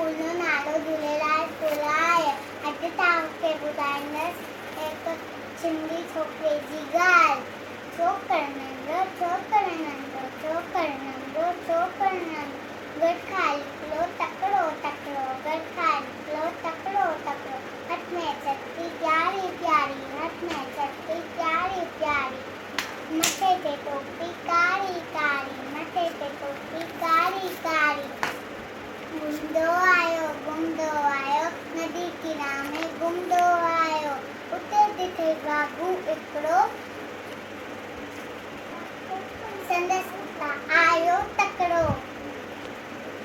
School जो नालो Jhulelal school आहे। अॼु तव्हांखे ॿुधाईंदसि हिकु सिंधी छोकिरे जी ॻाल्हि। छोकिरो नंढो, छोकिरो नंढो, छोकिरो नंढो, छोकिरो नंढो, गॾु खाई निकिलो तकिड़ो तकिड़ो, गॾु खाई निकिलो तकिड़ो तकिड़ो, हथ में चटकी प्यारी प्यारी, हथ में चटकी प्यारी प्यारी, मथे ते टोपी कारी कारी, मथे ते टोपी कारी कारी। घुमंदो आयो नदी किनारे घुमंदो आयो, उते ॾिठे बाबू हिकिड़ो संदसि उतां आयो तकिड़ो।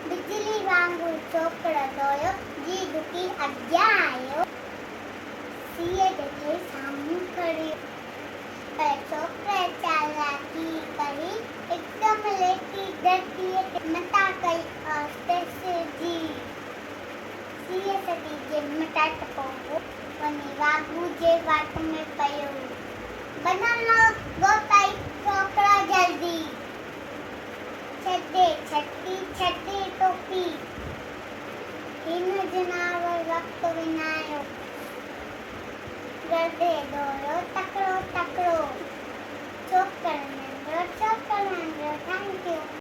बिजली वांगुरु छोकिरो दोयो, जी डुकी अॻियां आयो, सीए ॾिठे साम्हूं खड़ियो, पर छोकिरे चालाकी कई, हिकदमि लेटी धरतीअ ते मथा कई आस्ते जी। सीए सटी जे मथां टपो वञी वाघू जे वाट में पियो, बनल गोताई छोकिरा जल्दी, छॾे छटी छॾे टोपी, हिन जनावर वक़्तु विञायो, गॾे दौड़ो तकिड़ो तकिड़ो। छोकिरो नंढो, छोकिरो नंढो, थैंक यू।